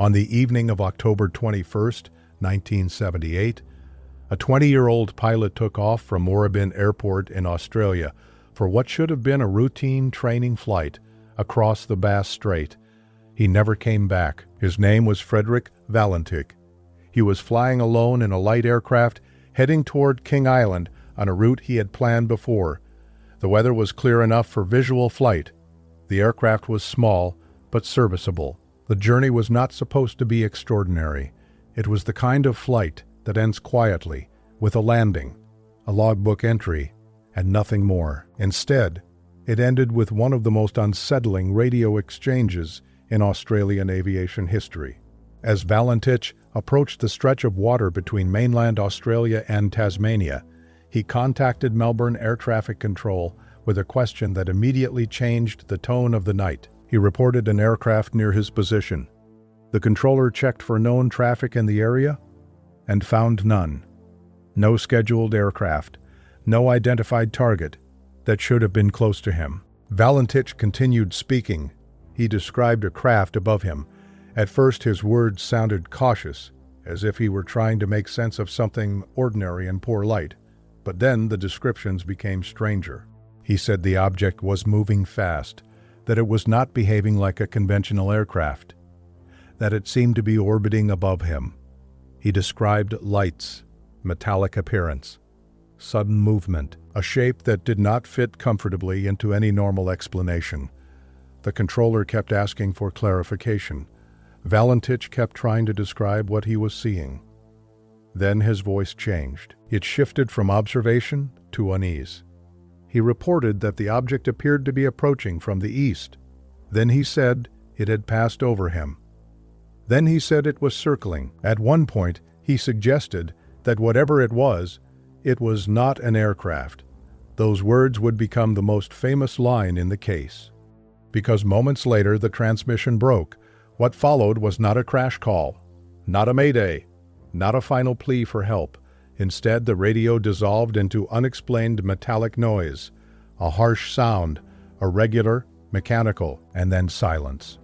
On the evening of October 21st, 1978, a 20-year-old pilot took off from Moorabbin Airport in Australia for what should have been a routine training flight across the Bass Strait. He never came back. His name was Frederick Valentich. He was flying alone in a light aircraft heading toward King Island on a route he had planned before. The weather was clear enough for visual flight. The aircraft was small but serviceable. The journey was not supposed to be extraordinary. It was the kind of flight that ends quietly, with a landing, a logbook entry, and nothing more. Instead, it ended with one of the most unsettling radio exchanges in Australian aviation history. As Valentich approached the stretch of water between mainland Australia and Tasmania, he contacted Melbourne Air Traffic Control with a question that immediately changed the tone of the night. He reported an aircraft near his position. The controller checked for known traffic in the area and found none. No scheduled aircraft, no identified target that should have been close to him. Valentich continued speaking. He described a craft above him. At first his words sounded cautious, as if he were trying to make sense of something ordinary in poor light. But then the descriptions became stranger. He said the object was moving fast, that it was not behaving like a conventional aircraft, that it seemed to be orbiting above him. He described lights, metallic appearance, sudden movement, a shape that did not fit comfortably into any normal explanation. The controller kept asking for clarification. Valentich kept trying to describe what he was seeing. Then his voice changed. It shifted from observation to unease. He reported that the object appeared to be approaching from the east. Then he said it had passed over him. Then he said it was circling. At one point, he suggested that whatever it was not an aircraft. Those words would become the most famous line in the case. Because moments later, the transmission broke. What followed was not a crash call, not a mayday, not a final plea for help. Instead, the radio dissolved into unexplained metallic noise, a harsh sound, irregular, mechanical, and then silence.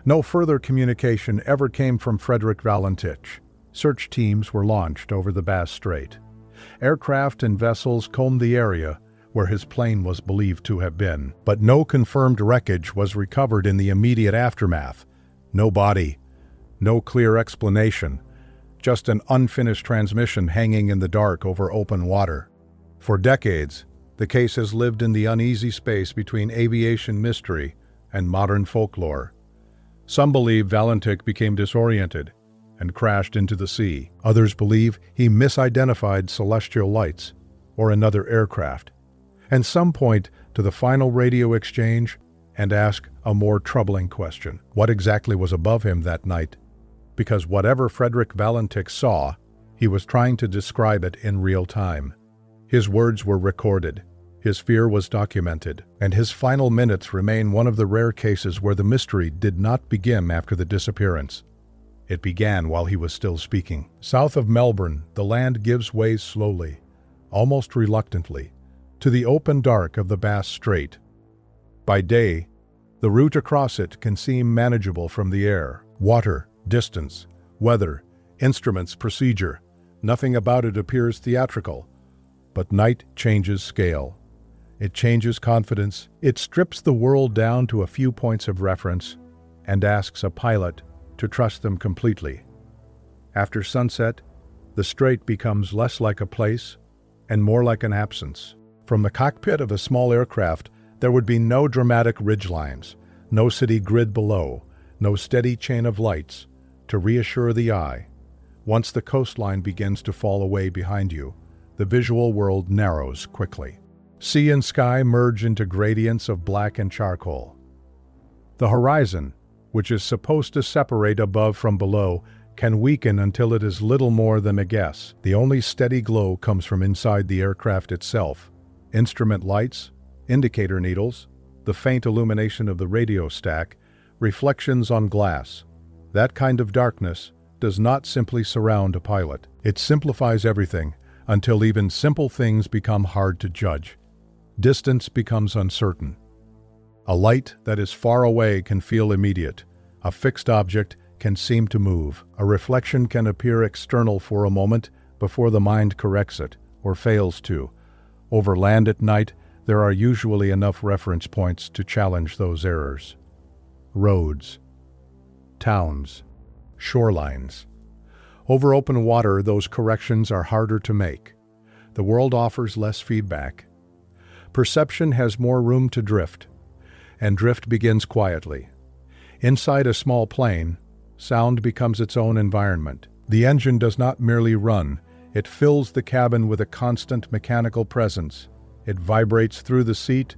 No further communication ever came from Frederick Valentich. Search teams were launched over the Bass Strait. Aircraft and vessels combed the area where his plane was believed to have been, but no confirmed wreckage was recovered in the immediate aftermath. No body, no clear explanation, just an unfinished transmission hanging in the dark over open water. For decades, the case has lived in the uneasy space between aviation mystery and modern folklore. Some believe Valentich became disoriented and crashed into the sea. Others believe he misidentified celestial lights or another aircraft. And some point to the final radio exchange and ask a more troubling question. What exactly was above him that night? Because whatever Frederick Valentich saw, he was trying to describe it in real time. His words were recorded, his fear was documented, and his final minutes remain one of the rare cases where the mystery did not begin after the disappearance. It began while he was still speaking. South of Melbourne, the land gives way slowly, almost reluctantly, to the open dark of the Bass Strait. By day, the route across it can seem manageable from the air. Water, distance, weather, instruments, procedure. Nothing about it appears theatrical. But night changes scale. It changes confidence. It strips the world down to a few points of reference and asks a pilot to trust them completely. After sunset, the strait becomes less like a place and more like an absence. From the cockpit of a small aircraft, there would be no dramatic ridgelines, no city grid below, no steady chain of lights to reassure the eye. Once the coastline begins to fall away behind you, the visual world narrows quickly. Sea and sky merge into gradients of black and charcoal. The horizon, which is supposed to separate above from below, can weaken until it is little more than a guess. The only steady glow comes from inside the aircraft itself. Instrument lights, indicator needles, the faint illumination of the radio stack, reflections on glass. That kind of darkness does not simply surround a pilot. It simplifies everything until even simple things become hard to judge. Distance becomes uncertain. A light that is far away can feel immediate. A fixed object can seem to move. A reflection can appear external for a moment before the mind corrects it, or fails to. Over land at night, there are usually enough reference points to challenge those errors. Roads, towns, shorelines. Over open water, those corrections are harder to make. The world offers less feedback. Perception has more room to drift, and drift begins quietly. Inside a small plane, sound becomes its own environment. The engine does not merely run, it fills the cabin with a constant mechanical presence. It vibrates through the seat,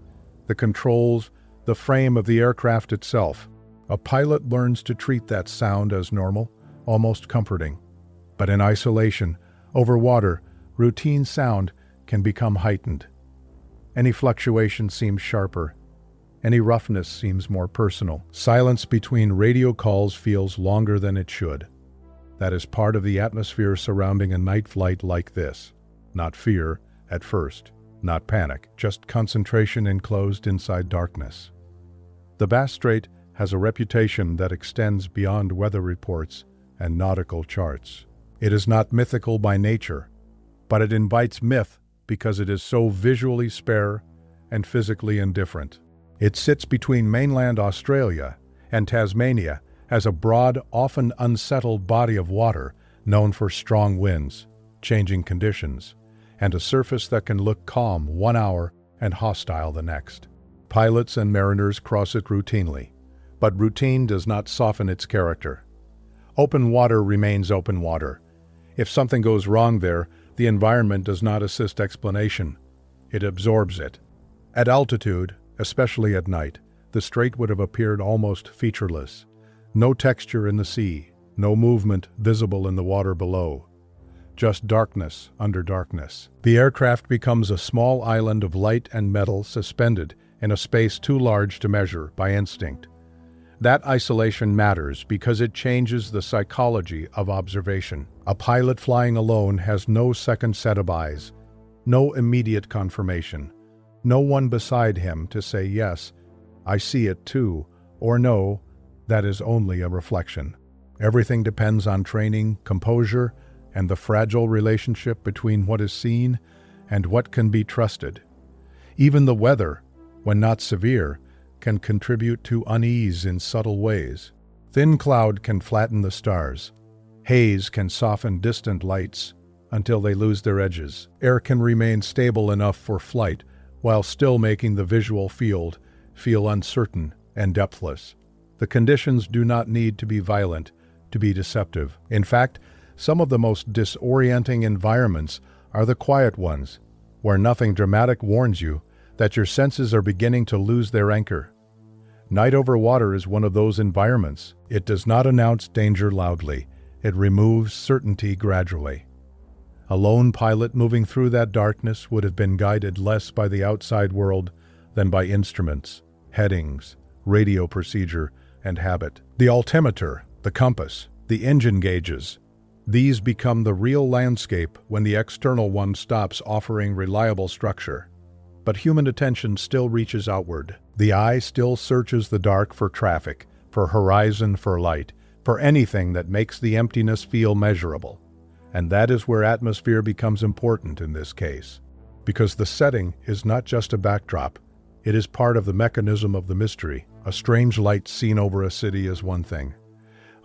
the controls, the frame of the aircraft itself. A pilot learns to treat that sound as normal, almost comforting. But in isolation, over water, routine sound can become heightened. Any fluctuation seems sharper. Any roughness seems more personal. Silence between radio calls feels longer than it should. That is part of the atmosphere surrounding a night flight like this. Not fear, at first. Not panic, just concentration enclosed inside darkness. The Bass Strait has a reputation that extends beyond weather reports and nautical charts. It is not mythical by nature, but it invites myth because it is so visually spare and physically indifferent. It sits between mainland Australia and Tasmania as a broad, often unsettled body of water known for strong winds, changing conditions, and a surface that can look calm 1 hour and hostile the next. Pilots and mariners cross it routinely, but routine does not soften its character. Open water remains open water. If something goes wrong there, the environment does not assist explanation. It absorbs it. At altitude, especially at night, the strait would have appeared almost featureless. No texture in the sea, no movement visible in the water below. Just darkness under darkness. The aircraft becomes a small island of light and metal suspended in a space too large to measure by instinct. That isolation matters because it changes the psychology of observation. A pilot flying alone has no second set of eyes, no immediate confirmation, no one beside him to say, yes, I see it too, or no, that is only a reflection. Everything depends on training, composure, and the fragile relationship between what is seen and what can be trusted. Even the weather, when not severe, can contribute to unease in subtle ways. Thin cloud can flatten the stars. Haze can soften distant lights until they lose their edges. Air can remain stable enough for flight while still making the visual field feel uncertain and depthless. The conditions do not need to be violent to be deceptive. In fact, some of the most disorienting environments are the quiet ones, where nothing dramatic warns you that your senses are beginning to lose their anchor. Night over water is one of those environments. It does not announce danger loudly. It removes certainty gradually. A lone pilot moving through that darkness would have been guided less by the outside world than by instruments, headings, radio procedure, and habit. The altimeter, the compass, the engine gauges, these become the real landscape when the external one stops offering reliable structure. But human attention still reaches outward. The eye still searches the dark for traffic, for horizon, for light, for anything that makes the emptiness feel measurable. And that is where atmosphere becomes important in this case. Because the setting is not just a backdrop, it is part of the mechanism of the mystery. A strange light seen over a city is one thing.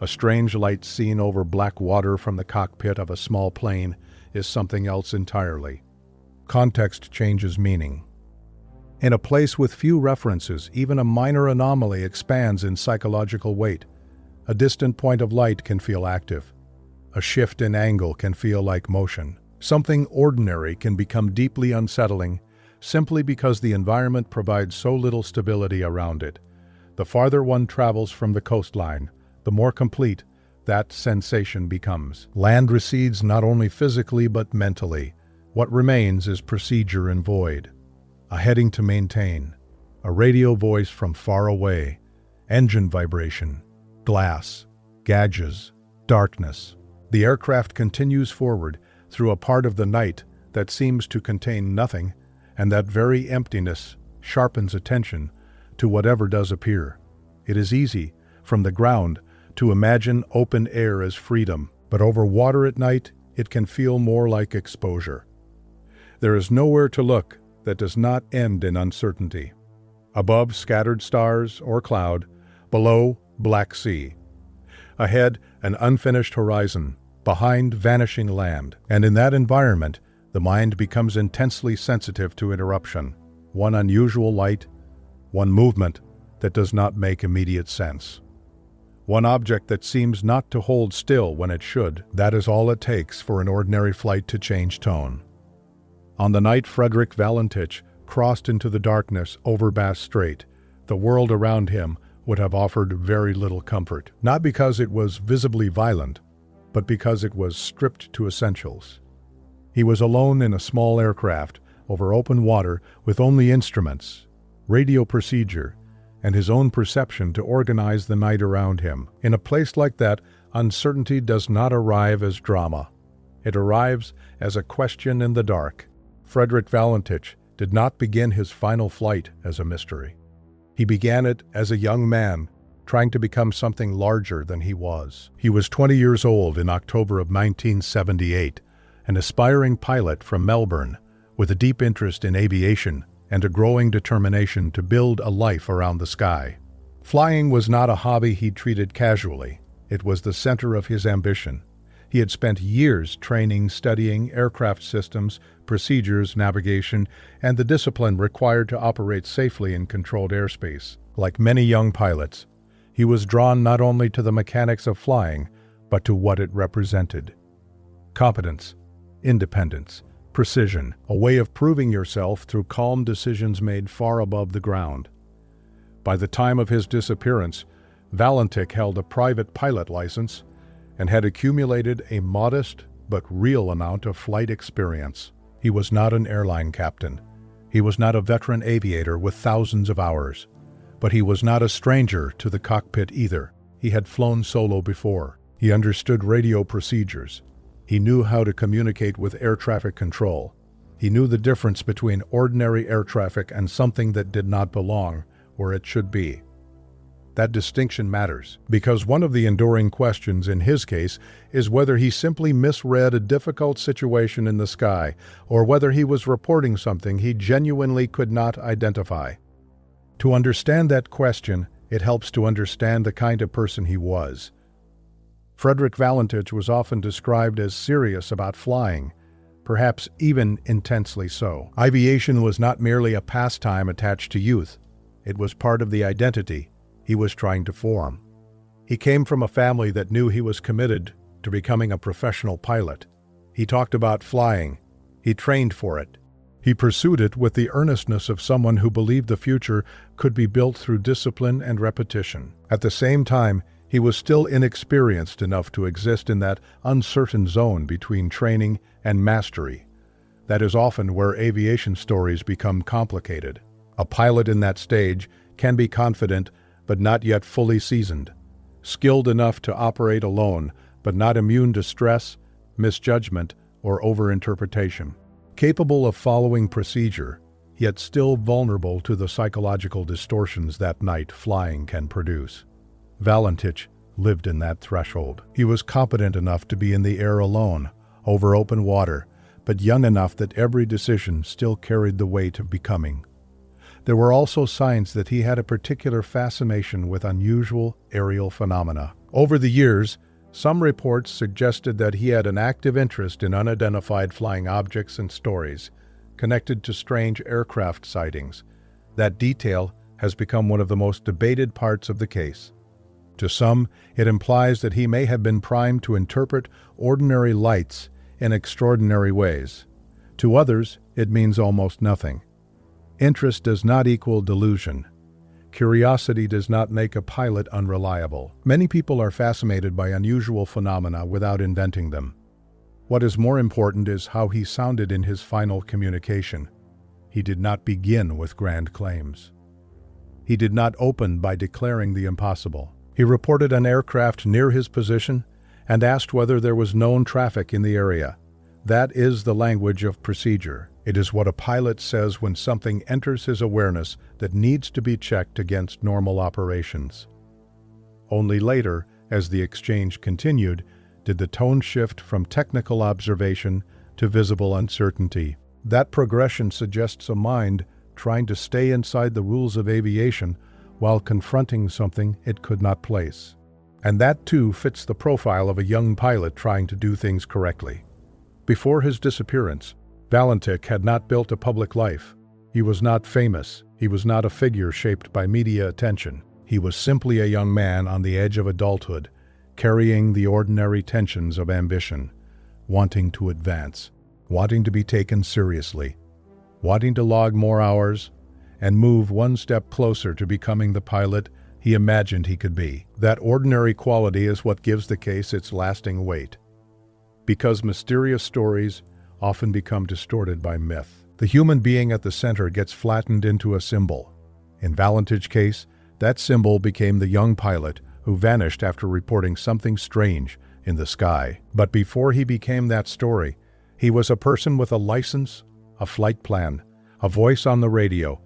A strange light seen over black water from the cockpit of a small plane is something else entirely. Context changes meaning. In a place with few references, even a minor anomaly expands in psychological weight. A distant point of light can feel active. A shift in angle can feel like motion. Something ordinary can become deeply unsettling simply because the environment provides so little stability around it. The farther one travels from the coastline, the more complete that sensation becomes. Land recedes not only physically but mentally. What remains is procedure and void. A heading to maintain, a radio voice from far away, engine vibration, glass, gauges, darkness. The aircraft continues forward through a part of the night that seems to contain nothing, and that very emptiness sharpens attention to whatever does appear. It is easy, from the ground, to imagine open air as freedom, but over water at night, it can feel more like exposure. There is nowhere to look that does not end in uncertainty. Above, scattered stars or cloud. Below, black sea. Ahead, an unfinished horizon. Behind, vanishing land. And in that environment, the mind becomes intensely sensitive to interruption. One unusual light, one movement that does not make immediate sense. One object that seems not to hold still when it should. That is all it takes for an ordinary flight to change tone. On the night Frederick Valentich crossed into the darkness over Bass Strait, the world around him would have offered very little comfort, not because it was visibly violent, but because it was stripped to essentials. He was alone in a small aircraft over open water with only instruments, radio procedure, and his own perception to organize the night around him. In a place like that, uncertainty does not arrive as drama. It arrives as a question in the dark. Frederick Valentich did not begin his final flight as a mystery. He began it as a young man, trying to become something larger than he was. He was 20 years old in October of 1978, an aspiring pilot from Melbourne, with a deep interest in aviation and a growing determination to build a life around the sky. Flying was not a hobby he treated casually. It was the center of his ambition. He had spent years training, studying aircraft systems, procedures, navigation, and the discipline required to operate safely in controlled airspace. Like many young pilots, he was drawn not only to the mechanics of flying, but to what it represented. Competence, independence, precision, a way of proving yourself through calm decisions made far above the ground. By the time of his disappearance, Valentich held a private pilot license and had accumulated a modest but real amount of flight experience. He was not an airline captain. He was not a veteran aviator with thousands of hours. But he was not a stranger to the cockpit either. He had flown solo before. He understood radio procedures. He knew how to communicate with air traffic control. He knew the difference between ordinary air traffic and something that did not belong where it should be. That distinction matters, because one of the enduring questions in his case is whether he simply misread a difficult situation in the sky, or whether he was reporting something he genuinely could not identify. To understand that question, it helps to understand the kind of person he was. Frederick Valentich was often described as serious about flying, perhaps even intensely so. Aviation was not merely a pastime attached to youth. It was part of the identity he was trying to form. He came from a family that knew he was committed to becoming a professional pilot. He talked about flying. He trained for it. He pursued it with the earnestness of someone who believed the future could be built through discipline and repetition. At the same time, he was still inexperienced enough to exist in that uncertain zone between training and mastery. That is often where aviation stories become complicated. A pilot in that stage can be confident but not yet fully seasoned, skilled enough to operate alone but not immune to stress, misjudgment, or overinterpretation. Capable of following procedure, yet still vulnerable to the psychological distortions that night flying can produce. Valentich lived in that threshold. He was competent enough to be in the air alone, over open water, but young enough that every decision still carried the weight of becoming. There were also signs that he had a particular fascination with unusual aerial phenomena. Over the years, some reports suggested that he had an active interest in unidentified flying objects and stories connected to strange aircraft sightings. That detail has become one of the most debated parts of the case. To some, it implies that he may have been primed to interpret ordinary lights in extraordinary ways. To others, it means almost nothing. Interest does not equal delusion. Curiosity does not make a pilot unreliable. Many people are fascinated by unusual phenomena without inventing them. What is more important is how he sounded in his final communication. He did not begin with grand claims. He did not open by declaring the impossible. He reported an aircraft near his position and asked whether there was known traffic in the area. That is the language of procedure. It is what a pilot says when something enters his awareness that needs to be checked against normal operations. Only later, As the exchange continued, did the tone shift from technical observation to visible uncertainty. That progression suggests a mind trying to stay inside the rules of aviation while confronting something it could not place. And that too fits the profile of a young pilot trying to do things correctly. Before his disappearance, Valentich had not built a public life. He was not famous. He was not a figure shaped by media attention. He was simply a young man on the edge of adulthood, carrying the ordinary tensions of ambition, wanting to advance, wanting to be taken seriously, wanting to log more hours, and move one step closer to becoming the pilot he imagined he could be. That ordinary quality is what gives the case its lasting weight. Because mysterious stories often become distorted by myth, the human being at the center gets flattened into a symbol. In Valentich's case, that symbol became the young pilot who vanished after reporting something strange in the sky. But before he became that story, he was a person with a license, a flight plan, a voice on the radio,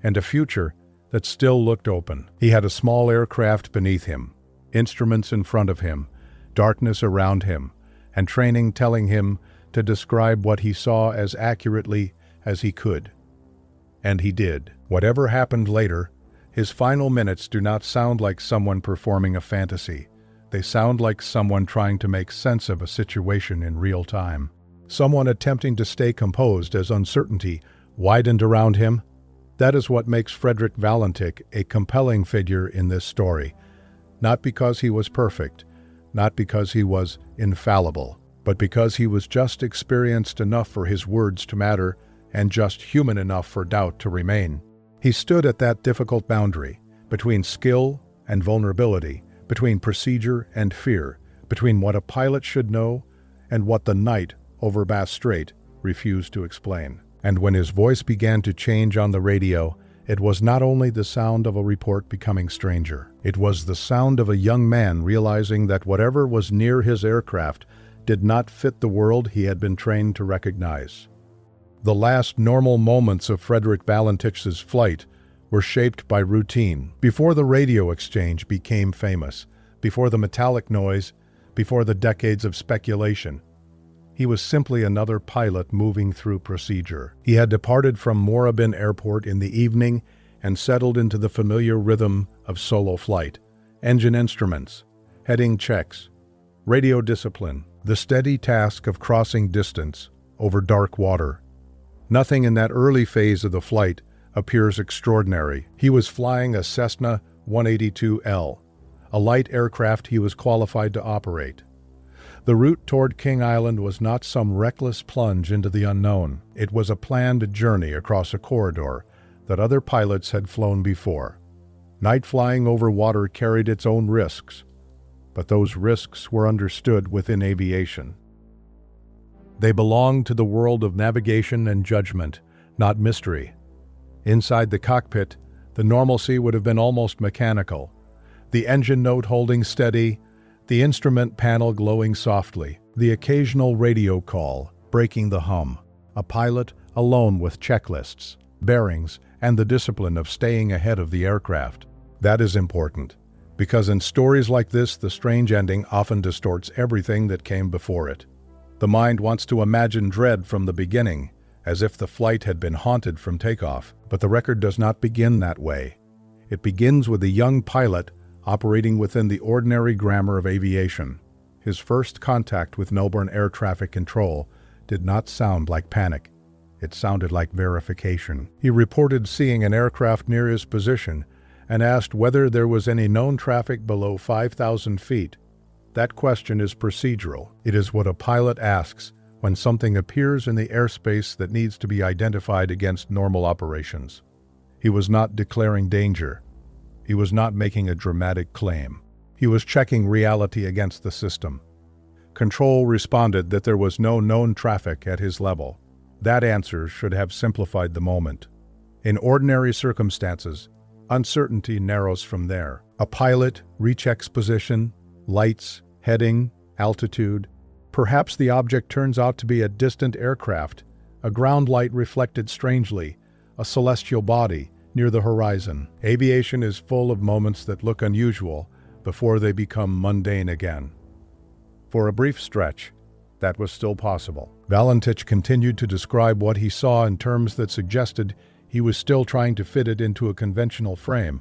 and a future that still looked open. He had a small aircraft beneath him, instruments in front of him, darkness around him, and training telling him to describe what he saw as accurately as he could. And he did. Whatever happened later, his final minutes do not sound like someone performing a fantasy. They sound like someone trying to make sense of a situation in real time. Someone attempting to stay composed as uncertainty widened around him. That is what makes Frederick Valentich a compelling figure in this story. Not because he was perfect, not because he was infallible, but because he was just experienced enough for his words to matter and just human enough for doubt to remain. He stood at that difficult boundary between skill and vulnerability, between procedure and fear, between what a pilot should know and what the night over Bass Strait refused to explain. And when his voice began to change on the radio, it was not only the sound of a report becoming stranger. It was the sound of a young man realizing that whatever was near his aircraft did not fit the world he had been trained to recognize. The last normal moments of Frederick Valentich's flight were shaped by routine. Before the radio exchange became famous, before the metallic noise, before the decades of speculation, he was simply another pilot moving through procedure. He had departed from Moorabbin Airport in the evening and settled into the familiar rhythm of solo flight. Engine instruments, heading checks, radio discipline, the steady task of crossing distance over dark water. Nothing in that early phase of the flight appears extraordinary. He was flying a Cessna 182L, a light aircraft he was qualified to operate. The route toward King Island was not some reckless plunge into the unknown. It was a planned journey across a corridor that other pilots had flown before. Night flying over water carried its own risks, but those risks were understood within aviation. They belonged to the world of navigation and judgment, not mystery. Inside the cockpit, the normalcy would have been almost mechanical. The engine note holding steady, the instrument panel glowing softly, the occasional radio call breaking the hum. A pilot alone with checklists, bearings, and the discipline of staying ahead of the aircraft. That is important, because in stories like this, the strange ending often distorts everything that came before it. The mind wants to imagine dread from the beginning, as if the flight had been haunted from takeoff. But the record does not begin that way. It begins with a young pilot operating within the ordinary grammar of aviation. His first contact with Melbourne Air Traffic Control did not sound like panic. It sounded like verification. He reported seeing an aircraft near his position and asked whether there was any known traffic below 5,000 feet. That question is procedural. It is what a pilot asks when something appears in the airspace that needs to be identified against normal operations. He was not declaring danger. He was not making a dramatic claim. He was checking reality against the system. Control responded that there was no known traffic at his level. That answer should have simplified the moment. In ordinary circumstances, uncertainty narrows from there. A pilot rechecks position, lights, heading, altitude. Perhaps the object turns out to be a distant aircraft, a ground light reflected strangely, a celestial body near the horizon. Aviation is full of moments that look unusual, before they become mundane again. For a brief stretch, that was still possible. Valentich continued to describe what he saw in terms that suggested he was still trying to fit it into a conventional frame.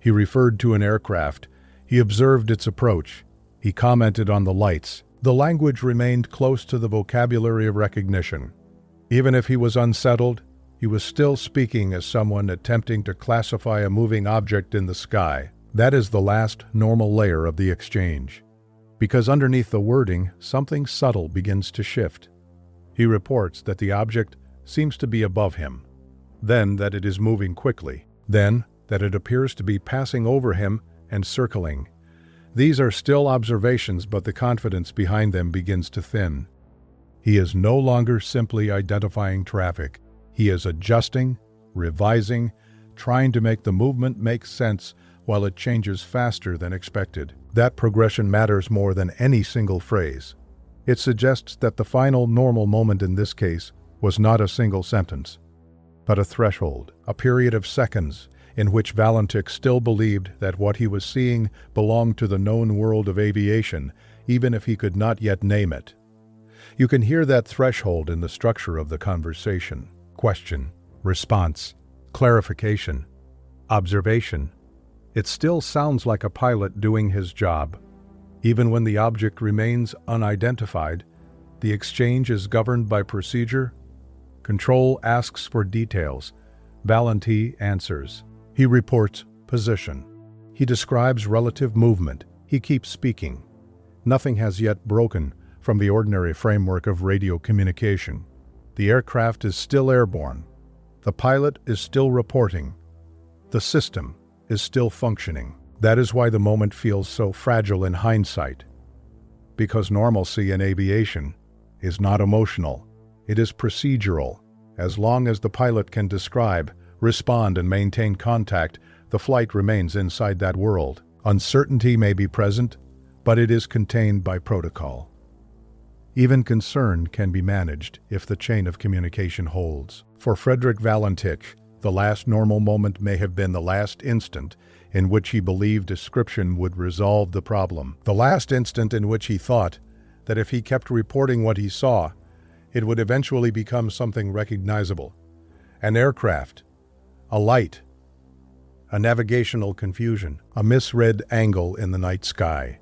He referred to an aircraft. He observed its approach. He commented on the lights. The language remained close to the vocabulary of recognition. Even if he was unsettled, he was still speaking as someone attempting to classify a moving object in the sky. That is the last normal layer of the exchange. Because underneath the wording, something subtle begins to shift. He reports that the object seems to be above him, then that it is moving quickly, then that it appears to be passing over him and circling. These are still observations, but the confidence behind them begins to thin. He is no longer simply identifying traffic. He is adjusting, revising, trying to make the movement make sense while it changes faster than expected. That progression matters more than any single phrase. It suggests that the final normal moment in this case was not a single sentence, but a threshold, a period of seconds in which Valentich still believed that what he was seeing belonged to the known world of aviation, even if he could not yet name it. You can hear that threshold in the structure of the conversation. Question, response, clarification, observation. It still sounds like a pilot doing his job. Even when the object remains unidentified, the exchange is governed by procedure. Control asks for details. Valentich answers. He reports position. He describes relative movement. He keeps speaking. Nothing has yet broken from the ordinary framework of radio communication. The aircraft is still airborne. The pilot is still reporting. The system is still functioning. That is why the moment feels so fragile in hindsight. Because normalcy in aviation is not emotional. It is procedural. As long as the pilot can describe, respond, and maintain contact, the flight remains inside that world. Uncertainty may be present, but it is contained by protocol. Even concern can be managed if the chain of communication holds. For Frederick Valentich, the last normal moment may have been the last instant in which he believed description would resolve the problem. The last instant in which he thought that if he kept reporting what he saw, it would eventually become something recognizable. An aircraft, a light, a navigational confusion, a misread angle in the night sky,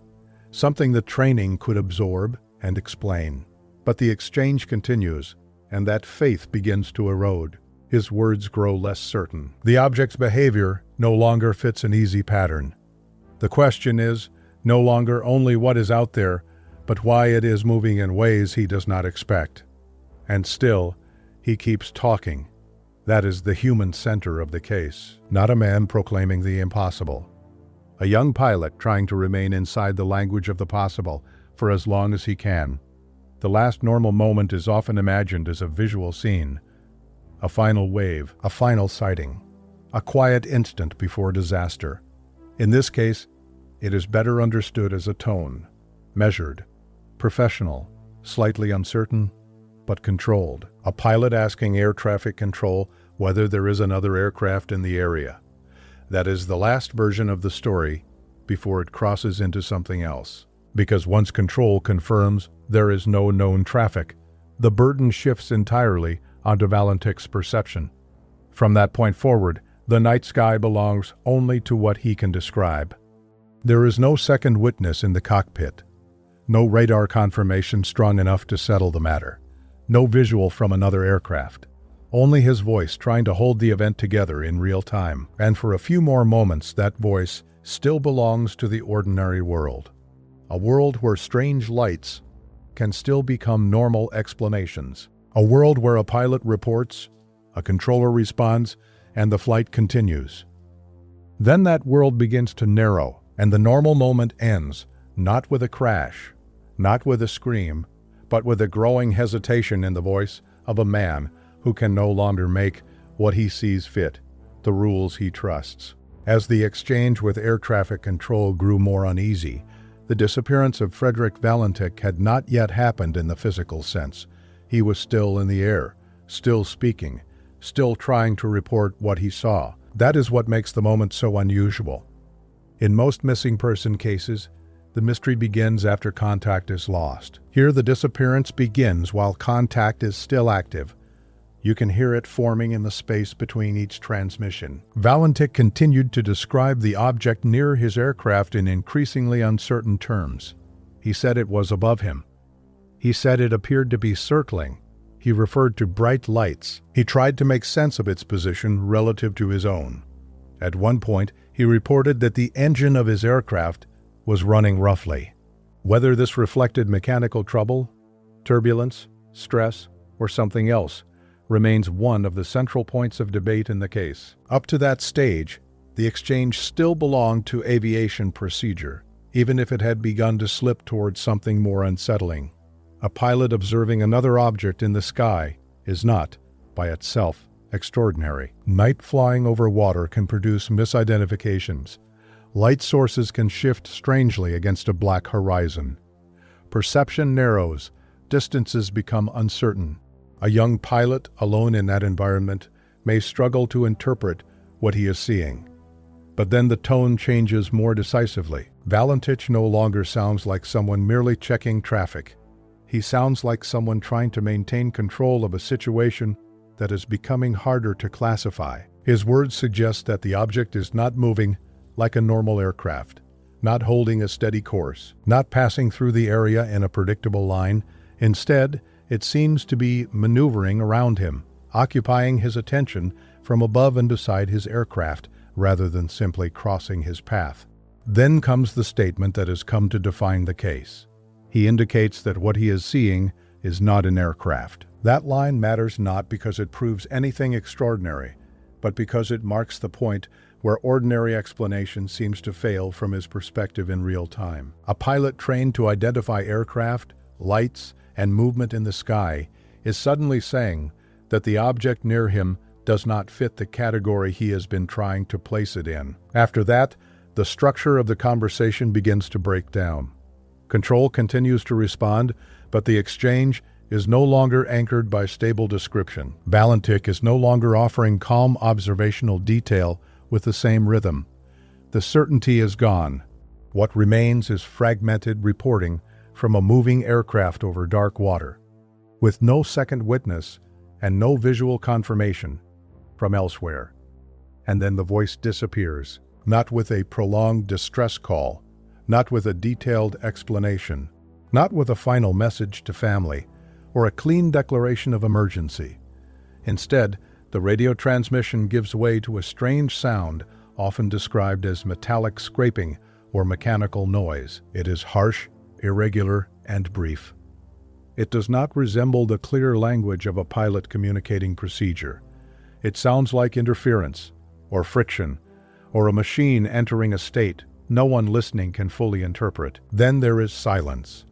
something that training could absorb and explain. But the exchange continues, and that faith begins to erode. His words grow less certain. The object's behavior no longer fits an easy pattern. The question is no longer only what is out there, but why it is moving in ways he does not expect. And still, he keeps talking. That is the human center of the case, not a man proclaiming the impossible. A young pilot trying to remain inside the language of the possible for as long as he can. The last normal moment is often imagined as a visual scene, a final wave, a final sighting, a quiet instant before disaster. In this case, it is better understood as a tone, measured, professional, slightly uncertain, but controlled. A pilot asking air traffic control whether there is another aircraft in the area. That is the last version of the story before it crosses into something else. Because once control confirms there is no known traffic, the burden shifts entirely onto Valentich's perception. From that point forward, the night sky belongs only to what he can describe. There is no second witness in the cockpit, no radar confirmation strong enough to settle the matter, no visual from another aircraft, only his voice trying to hold the event together in real time. And for a few more moments, that voice still belongs to the ordinary world, a world where strange lights can still become normal explanations, a world where a pilot reports, a controller responds, and the flight continues. Then that world begins to narrow, and the normal moment ends, not with a crash, not with a scream, but with a growing hesitation in the voice of a man who can no longer make what he sees fit, the rules he trusts. As the exchange with air traffic control grew more uneasy, the disappearance of Frederick Valentich had not yet happened in the physical sense. He was still in the air, still speaking, still trying to report what he saw. That is what makes the moment so unusual. In most missing person cases, the mystery begins after contact is lost. Here, the disappearance begins while contact is still active. You can hear it forming in the space between each transmission. Valentich continued to describe the object near his aircraft in increasingly uncertain terms. He said it was above him. He said it appeared to be circling. He referred to bright lights. He tried to make sense of its position relative to his own. At one point, he reported that the engine of his aircraft was running roughly. Whether this reflected mechanical trouble, turbulence, stress, or something else remains one of the central points of debate in the case. Up to that stage, the exchange still belonged to aviation procedure, even if it had begun to slip towards something more unsettling. A pilot observing another object in the sky is not, by itself, extraordinary. Night flying over water can produce misidentifications. Light sources can shift strangely against a black horizon. Perception narrows, distances become uncertain. A young pilot, alone in that environment, may struggle to interpret what he is seeing. But then the tone changes more decisively. Valentich no longer sounds like someone merely checking traffic. He sounds like someone trying to maintain control of a situation that is becoming harder to classify. His words suggest that the object is not moving like a normal aircraft, not holding a steady course, not passing through the area in a predictable line. Instead, it seems to be maneuvering around him, occupying his attention from above and beside his aircraft, rather than simply crossing his path. Then comes the statement that has come to define the case. He indicates that what he is seeing is not an aircraft. That line matters not because it proves anything extraordinary, but because it marks the point where ordinary explanation seems to fail from his perspective in real time. A pilot trained to identify aircraft, lights, and movement in the sky is suddenly saying that the object near him does not fit the category he has been trying to place it in. After that, the structure of the conversation begins to break down. Control continues to respond, but the exchange is no longer anchored by stable description. Valentich is no longer offering calm observational detail with the same rhythm. The certainty is gone. What remains is fragmented reporting from a moving aircraft over dark water, with no second witness and no visual confirmation from elsewhere. And then the voice disappears, not with a prolonged distress call, not with a detailed explanation, not with a final message to family, or a clean declaration of emergency. Instead, the radio transmission gives way to a strange sound, often described as metallic scraping or mechanical noise. It is harsh, irregular, and brief. It does not resemble the clear language of a pilot communicating procedure. It sounds like interference, or friction, or a machine entering a state no one listening can fully interpret. Then there is silence.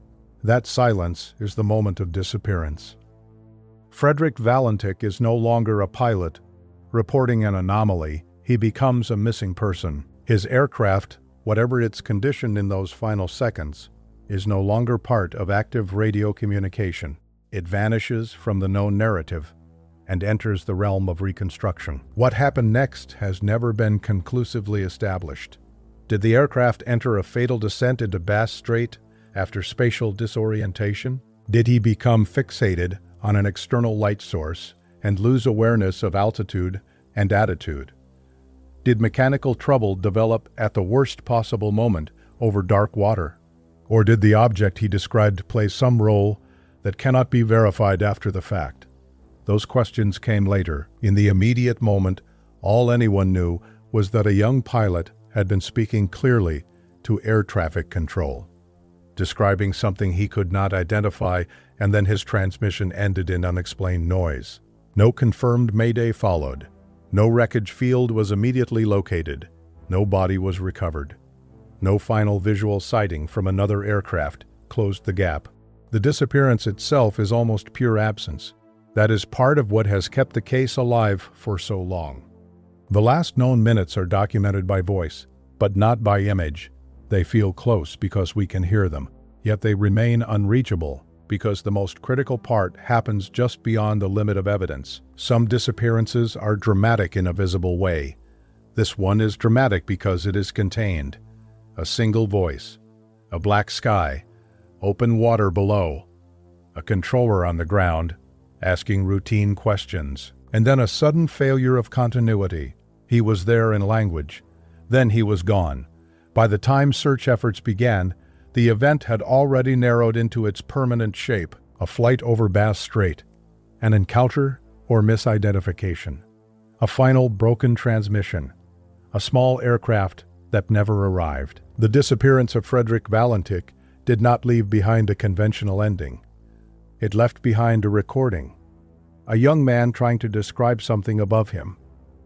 That silence is the moment of disappearance. Frederick Valentich is no longer a pilot reporting an anomaly. He becomes a missing person. His aircraft, whatever its condition in those final seconds, is no longer part of active radio communication. It vanishes from the known narrative and enters the realm of reconstruction. What happened next has never been conclusively established. Did the aircraft enter a fatal descent into Bass Strait after spatial disorientation? Did he become fixated on an external light source and lose awareness of altitude and attitude? Did mechanical trouble develop at the worst possible moment over dark water? Or did the object he described play some role that cannot be verified after the fact? Those questions came later. In the immediate moment, all anyone knew was that a young pilot had been speaking clearly to air traffic control, describing something he could not identify, and then his transmission ended in unexplained noise. No confirmed mayday followed. No wreckage field was immediately located. No body was recovered. No final visual sighting from another aircraft closed the gap. The disappearance itself is almost pure absence. That is part of what has kept the case alive for so long. The last known minutes are documented by voice, but not by image. They feel close because we can hear them, yet they remain unreachable because the most critical part happens just beyond the limit of evidence. Some disappearances are dramatic in a visible way. This one is dramatic because it is contained. A single voice, a black sky, open water below, a controller on the ground, asking routine questions. And then a sudden failure of continuity. He was there in language. Then he was gone. By the time search efforts began, the event had already narrowed into its permanent shape: a flight over Bass Strait, an encounter or misidentification, a final broken transmission, a small aircraft that never arrived. The disappearance of Frederick Valentich did not leave behind a conventional ending. It left behind a recording. A young man trying to describe something above him,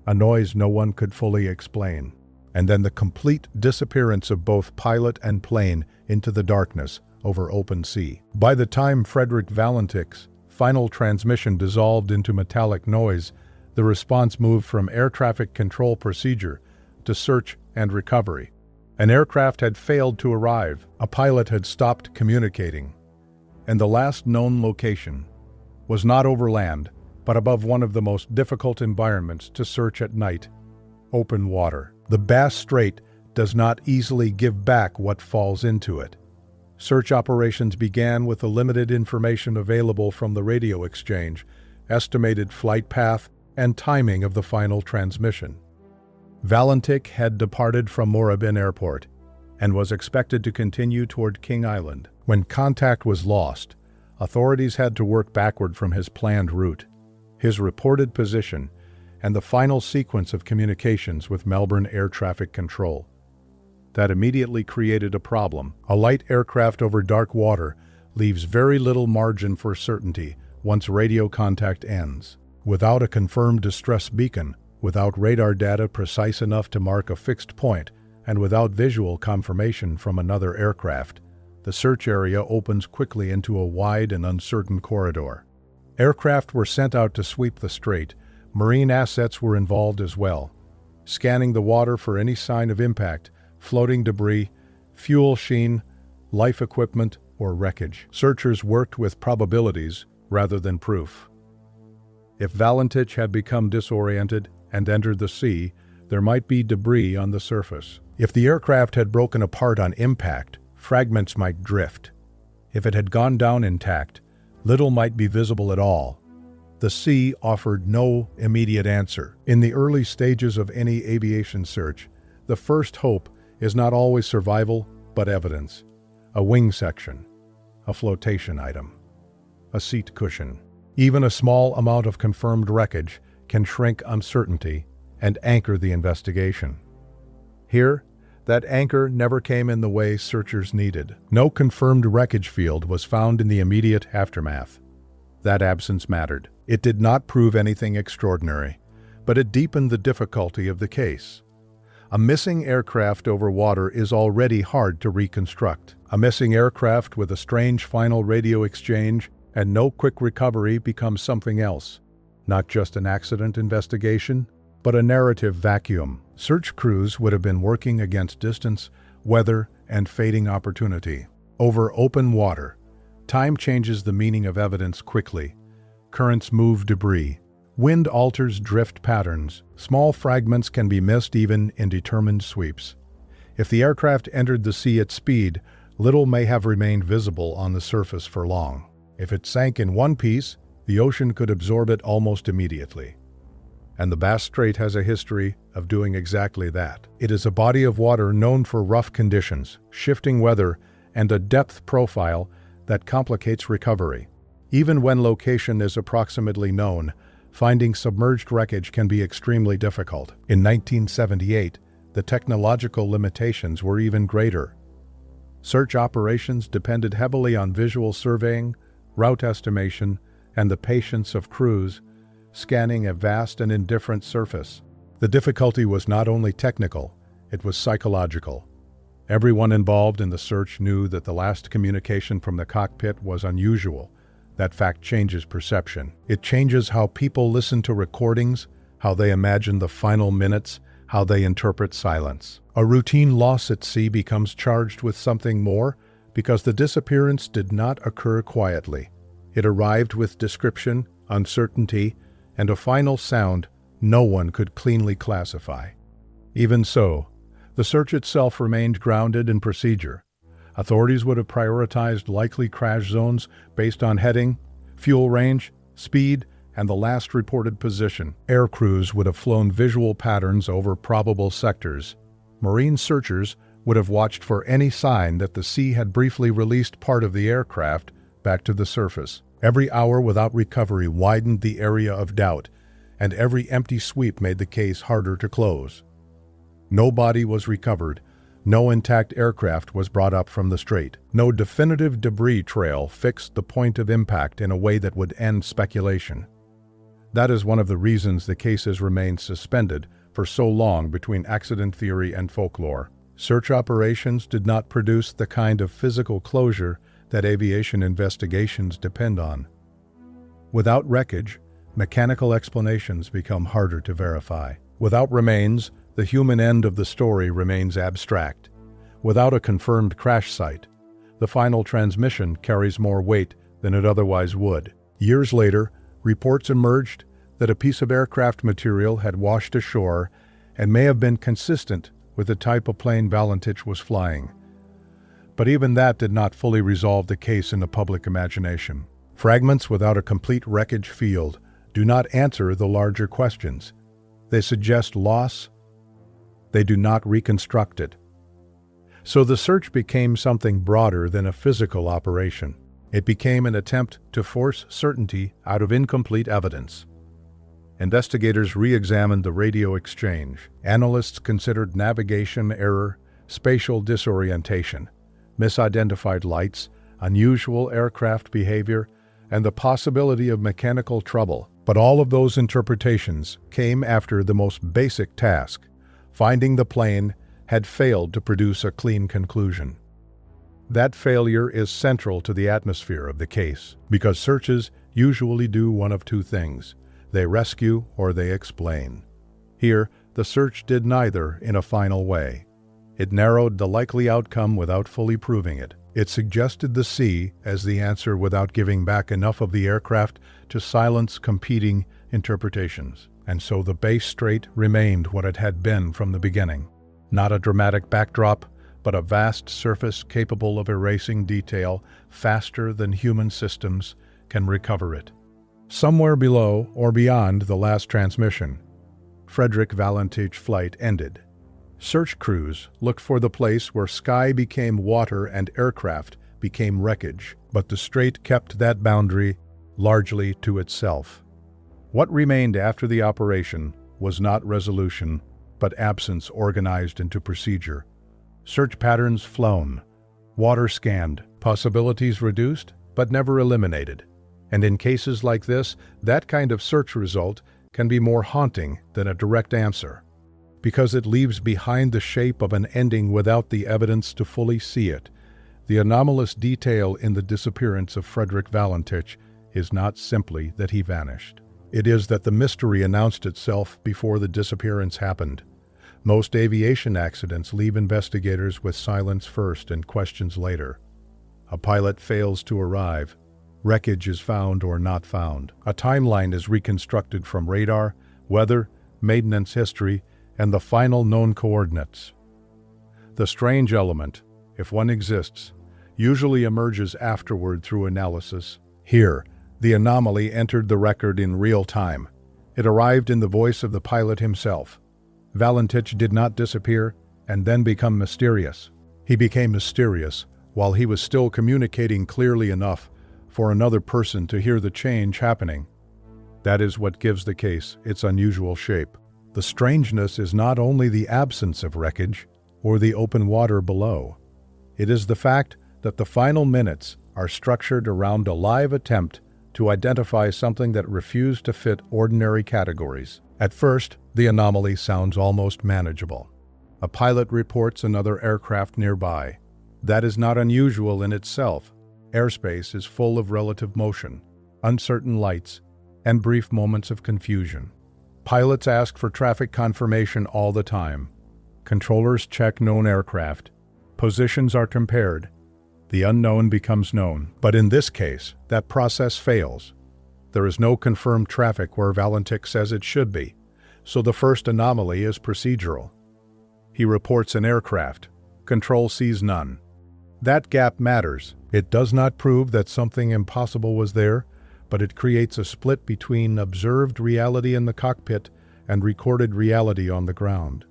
a noise no one could fully explain, and then the complete disappearance of both pilot and plane into the darkness over open sea. By the time Frederick Valentich's final transmission dissolved into metallic noise, the response moved from air traffic control procedure to search and recovery. An aircraft had failed to arrive, a pilot had stopped communicating, and the last known location was not over land, but above one of the most difficult environments to search at night: open water. The Bass Strait does not easily give back what falls into it. Search operations began with the limited information available from the radio exchange, estimated flight path, and timing of the final transmission. Valentich had departed from Moorabbin Airport and was expected to continue toward King Island. When contact was lost, authorities had to work backward from his planned route, his reported position, and the final sequence of communications with Melbourne Air Traffic Control. That immediately created a problem. A light aircraft over dark water leaves very little margin for certainty once radio contact ends. Without a confirmed distress beacon, without radar data precise enough to mark a fixed point, and without visual confirmation from another aircraft, the search area opens quickly into a wide and uncertain corridor. Aircraft were sent out to sweep the strait. Marine assets were involved as well, scanning the water for any sign of impact, floating debris, fuel sheen, life equipment, or wreckage. Searchers worked with probabilities rather than proof. If Valentich had become disoriented and entered the sea, there might be debris on the surface. If the aircraft had broken apart on impact, fragments might drift. If it had gone down intact, little might be visible at all. The sea offered no immediate answer. In the early stages of any aviation search, the first hope is not always survival, but evidence. A wing section, a flotation item, a seat cushion. Even a small amount of confirmed wreckage can shrink uncertainty and anchor the investigation. Here, that anchor never came in the way searchers needed. No confirmed wreckage field was found in the immediate aftermath. That absence mattered. It did not prove anything extraordinary, but it deepened the difficulty of the case. A missing aircraft over water is already hard to reconstruct. A missing aircraft with a strange final radio exchange and no quick recovery becomes something else. Not just an accident investigation, but a narrative vacuum. Search crews would have been working against distance, weather, and fading opportunity. Over open water, time changes the meaning of evidence quickly. Currents move debris. Wind alters drift patterns. Small fragments can be missed even in determined sweeps. If the aircraft entered the sea at speed, little may have remained visible on the surface for long. If it sank in one piece, the ocean could absorb it almost immediately. And the Bass Strait has a history of doing exactly that. It is a body of water known for rough conditions, shifting weather, and a depth profile that complicates recovery. Even when location is approximately known, finding submerged wreckage can be extremely difficult. In 1978, the technological limitations were even greater. Search operations depended heavily on visual surveying, route estimation, and the patience of crews scanning a vast and indifferent surface. The difficulty was not only technical, it was psychological. Everyone involved in the search knew that the last communication from the cockpit was unusual. That fact changes perception. It changes how people listen to recordings, how they imagine the final minutes, how they interpret silence. A routine loss at sea becomes charged with something more because the disappearance did not occur quietly. It arrived with description, uncertainty, and a final sound no one could cleanly classify. Even so, The search itself remained grounded in procedure. Authorities would have prioritized likely crash zones based on heading, fuel range, speed, and the last reported position. Air crews would have flown visual patterns over probable sectors. Marine searchers would have watched for any sign that the sea had briefly released part of the aircraft back to the surface. Every hour without recovery widened the area of doubt, and every empty sweep made the case harder to close. No body was recovered. No intact aircraft was brought up from the strait. No definitive debris trail fixed the point of impact in a way that would end speculation. That is one of the reasons the case has remained suspended for so long between accident theory and folklore. Search operations did not produce the kind of physical closure that aviation investigations depend on. Without wreckage, mechanical explanations become harder to verify. Without remains, the human end of the story remains abstract. Without a confirmed crash site, the final transmission carries more weight than it otherwise would. Years later, reports emerged that a piece of aircraft material had washed ashore and may have been consistent with the type of plane Valentich was flying. But even that did not fully resolve the case in the public imagination. Fragments without a complete wreckage field do not answer the larger questions. They suggest loss. They do not reconstruct it. So the search became something broader than a physical operation. It became an attempt to force certainty out of incomplete evidence. Investigators re-examined the radio exchange. Analysts considered navigation error, spatial disorientation, misidentified lights, unusual aircraft behavior, and the possibility of mechanical trouble. But all of those interpretations came after the most basic task. Finding the plane had failed to produce a clean conclusion. That failure is central to the atmosphere of the case, because searches usually do one of two things: they rescue or they explain. Here, the search did neither in a final way. It narrowed the likely outcome without fully proving it. It suggested the sea as the answer without giving back enough of the aircraft to silence competing interpretations. And so the Bass Strait remained what it had been from the beginning. Not a dramatic backdrop, but a vast surface capable of erasing detail faster than human systems can recover it. Somewhere below or beyond the last transmission, Frederick Valentich flight ended. Search crews looked for the place where sky became water and aircraft became wreckage, but the strait kept that boundary largely to itself. What remained after the operation was not resolution, but absence organized into procedure. Search patterns flown, water scanned, possibilities reduced, but never eliminated. And in cases like this, that kind of search result can be more haunting than a direct answer, because it leaves behind the shape of an ending without the evidence to fully see it. The anomalous detail in the disappearance of Frederick Valentich is not simply that he vanished. It is that the mystery announced itself before the disappearance happened. Most aviation accidents leave investigators with silence first and questions later. A pilot fails to arrive. Wreckage is found or not found. A timeline is reconstructed from radar, weather, maintenance history, and the final known coordinates. The strange element, if one exists, usually emerges afterward through analysis. Here, the anomaly entered the record in real time. It arrived in the voice of the pilot himself. Valentich did not disappear and then become mysterious. He became mysterious while he was still communicating clearly enough for another person to hear the change happening. That is what gives the case its unusual shape. The strangeness is not only the absence of wreckage or the open water below. It is the fact that the final minutes are structured around a live attempt to identify something that refused to fit ordinary categories. At first, the anomaly sounds almost manageable. A pilot reports another aircraft nearby. That is not unusual in itself. Airspace is full of relative motion, uncertain lights, and brief moments of confusion. Pilots ask for traffic confirmation all the time. Controllers check known aircraft. Positions are compared. The unknown becomes known. But in this case, that process fails. There is no confirmed traffic where Valentich says it should be, so the first anomaly is procedural. He reports an aircraft. Control sees none. That gap matters. It does not prove that something impossible was there, but it creates a split between observed reality in the cockpit and recorded reality on the ground.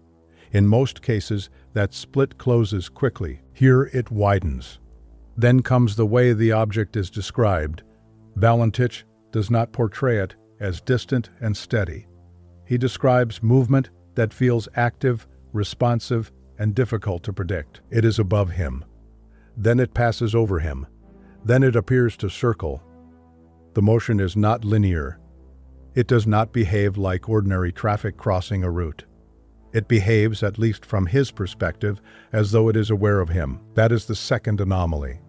In most cases, that split closes quickly. Here it widens. Then comes the way the object is described. Valentich does not portray it as distant and steady. He describes movement that feels active, responsive, and difficult to predict. It is above him. Then it passes over him. Then it appears to circle. The motion is not linear. It does not behave like ordinary traffic crossing a route. It behaves, at least from his perspective, as though it is aware of him. That is the second anomaly.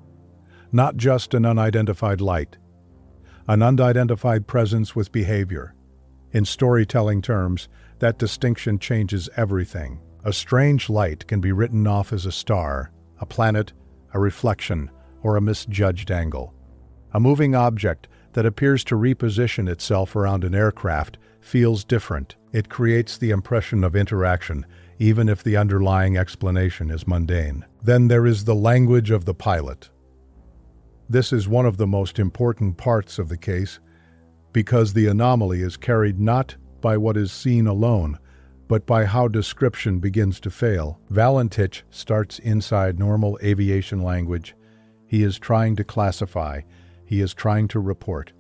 Not just an unidentified light. An unidentified presence with behavior. In storytelling terms, that distinction changes everything. A strange light can be written off as a star, a planet, a reflection, or a misjudged angle. A moving object that appears to reposition itself around an aircraft feels different. It creates the impression of interaction, even if the underlying explanation is mundane. Then there is the language of the pilot. This is one of the most important parts of the case, because the anomaly is carried not by what is seen alone, but by how description begins to fail. Valentich starts inside normal aviation language. He is trying to classify. He is trying to report.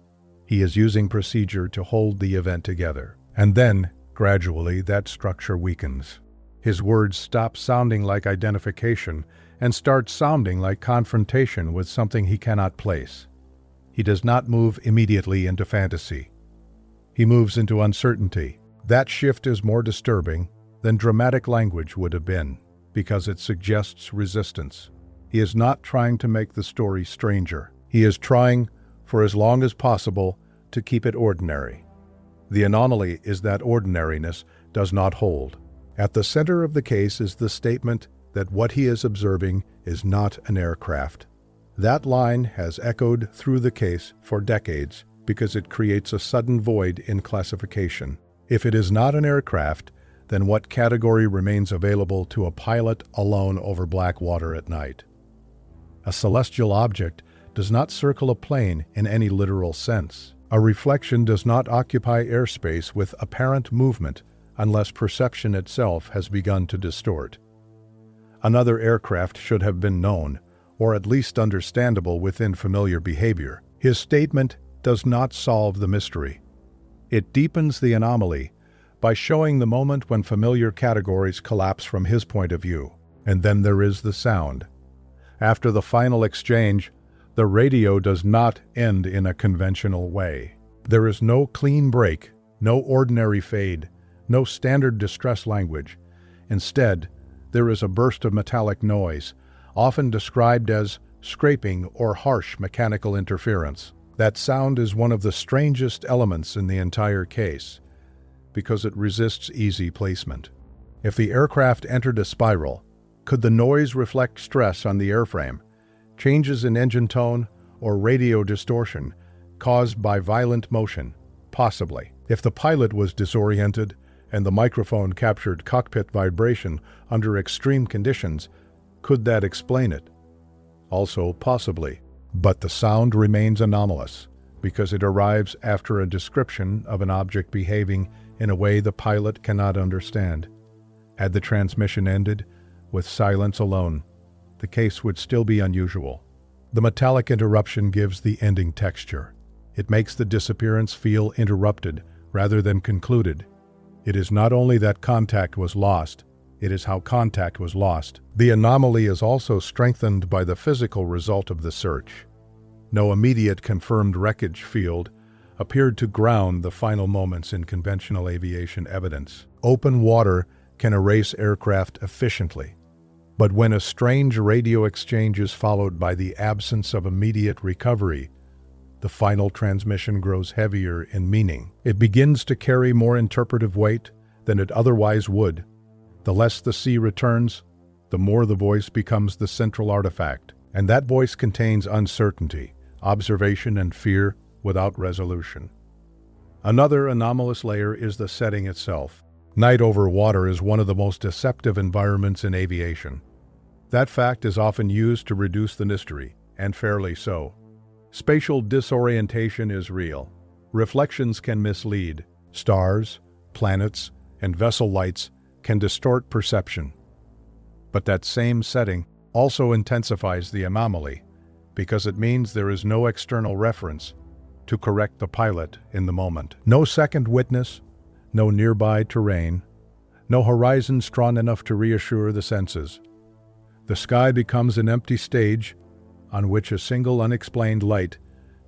He is using procedure to hold the event together. And then, gradually, that structure weakens. His words stop sounding like identification and start sounding like confrontation with something he cannot place. He does not move immediately into fantasy. He moves into uncertainty. That shift is more disturbing than dramatic language would have been, because it suggests resistance. He is not trying to make the story stranger. He is trying, for as long as possible, to keep it ordinary. The anomaly is that ordinariness does not hold. At the center of the case is the statement that what he is observing is not an aircraft. That line has echoed through the case for decades because it creates a sudden void in classification. If it is not an aircraft, then what category remains available to a pilot alone over black water at night? A celestial object does not circle a plane in any literal sense. A reflection does not occupy airspace with apparent movement unless perception itself has begun to distort. Another aircraft should have been known, or at least understandable within familiar behavior. His statement does not solve the mystery. It deepens the anomaly by showing the moment when familiar categories collapse from his point of view. And then there is the sound. After the final exchange, the radio does not end in a conventional way. There is no clean break, no ordinary fade, no standard distress language. Instead, there is a burst of metallic noise, often described as scraping or harsh mechanical interference. That sound is one of the strangest elements in the entire case, because it resists easy placement. If the aircraft entered a spiral, could the noise reflect stress on the airframe, changes in engine tone, or radio distortion caused by violent motion? Possibly. If the pilot was disoriented and the microphone captured cockpit vibration under extreme conditions, could that explain it? Also possibly. But the sound remains anomalous because it arrives after a description of an object behaving in a way the pilot cannot understand. Had the transmission ended with silence alone, the case would still be unusual. The metallic interruption gives the ending texture. It makes the disappearance feel interrupted rather than concluded. It is not only that contact was lost, it is how contact was lost. The anomaly is also strengthened by the physical result of the search. No immediate confirmed wreckage field appeared to ground the final moments in conventional aviation evidence. Open water can erase aircraft efficiently. But when a strange radio exchange is followed by the absence of immediate recovery, the final transmission grows heavier in meaning. It begins to carry more interpretive weight than it otherwise would. The less the sea returns, the more the voice becomes the central artifact. And that voice contains uncertainty, observation, and fear without resolution. Another anomalous layer is the setting itself. Night over water is one of the most deceptive environments in aviation. That fact is often used to reduce the mystery, and fairly so. Spatial disorientation is real. Reflections can mislead. Stars, planets, and vessel lights can distort perception. But that same setting also intensifies the anomaly, because it means there is no external reference to correct the pilot in the moment. No second witness, no nearby terrain, no horizon strong enough to reassure the senses. The sky becomes an empty stage on which a single unexplained light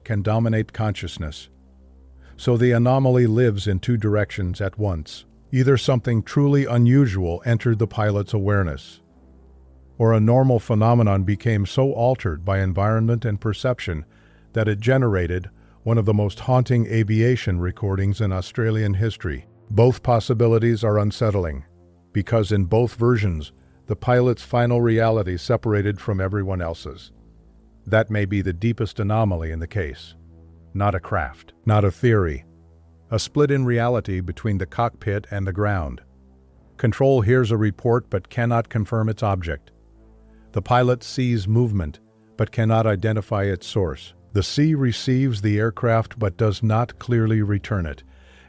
can dominate consciousness. So the anomaly lives in two directions at once. Either something truly unusual entered the pilot's awareness, or a normal phenomenon became so altered by environment and perception that it generated one of the most haunting aviation recordings in Australian history. Both possibilities are unsettling, because in both versions, the pilot's final reality separated from everyone else's. That may be the deepest anomaly in the case. Not a craft, not a theory. A split in reality between the cockpit and the ground. Control hears a report but cannot confirm its object. The pilot sees movement but cannot identify its source. The sea receives the aircraft but does not clearly return it.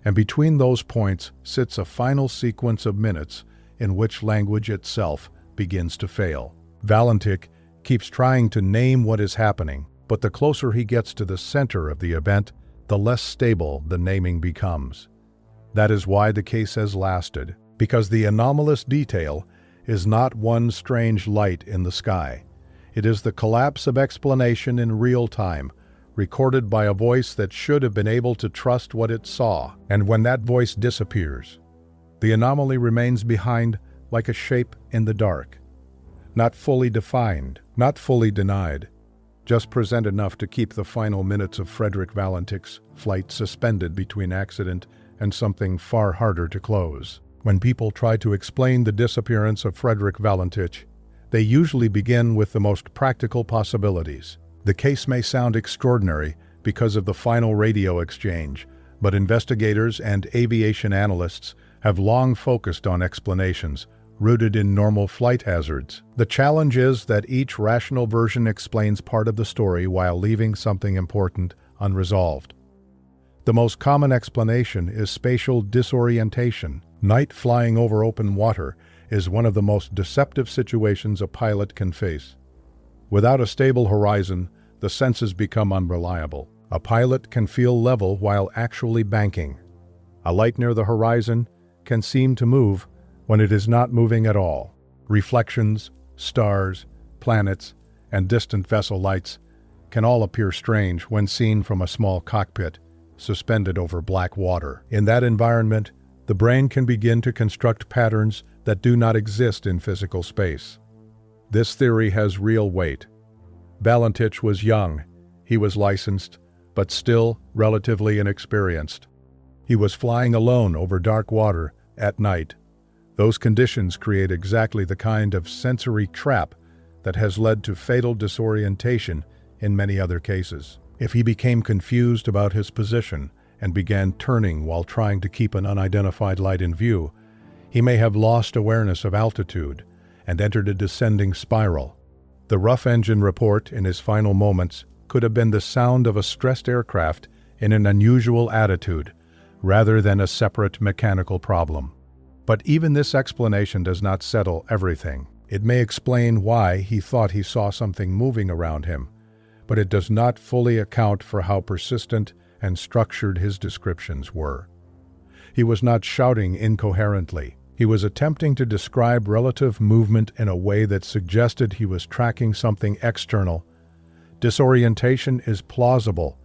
And between those points sits a final sequence of minutes in which language itself begins to fail. Valentich keeps trying to name what is happening, but the closer he gets to the center of the event, the less stable the naming becomes. That is why the case has lasted, because the anomalous detail is not one strange light in the sky. It is the collapse of explanation in real time, recorded by a voice that should have been able to trust what it saw. And when that voice disappears, the anomaly remains behind like a shape in the dark. Not fully defined, not fully denied, just present enough to keep the final minutes of Frederick Valentich's flight suspended between accident and something far harder to close. When people try to explain the disappearance of Frederick Valentich, they usually begin with the most practical possibilities. The case may sound extraordinary because of the final radio exchange, but investigators and aviation analysts have long focused on explanations rooted in normal flight hazards. The challenge is that each rational version explains part of the story while leaving something important unresolved. The most common explanation is spatial disorientation. Night flying over open water is one of the most deceptive situations a pilot can face. Without a stable horizon, the senses become unreliable. A pilot can feel level while actually banking. A light near the horizon can seem to move when it is not moving at all. Reflections, stars, planets, and distant vessel lights can all appear strange when seen from a small cockpit suspended over black water. In that environment, the brain can begin to construct patterns that do not exist in physical space. This theory has real weight. Valentich was young, he was licensed, but still relatively inexperienced. He was flying alone over dark water at night. Those conditions create exactly the kind of sensory trap that has led to fatal disorientation in many other cases. If he became confused about his position and began turning while trying to keep an unidentified light in view, he may have lost awareness of altitude and entered a descending spiral. The rough engine report in his final moments could have been the sound of a stressed aircraft in an unusual attitude, rather than a separate mechanical problem. But even this explanation does not settle everything. It may explain why he thought he saw something moving around him, but it does not fully account for how persistent and structured his descriptions were. He was not shouting incoherently. He was attempting to describe relative movement in a way that suggested he was tracking something external. Disorientation is plausible,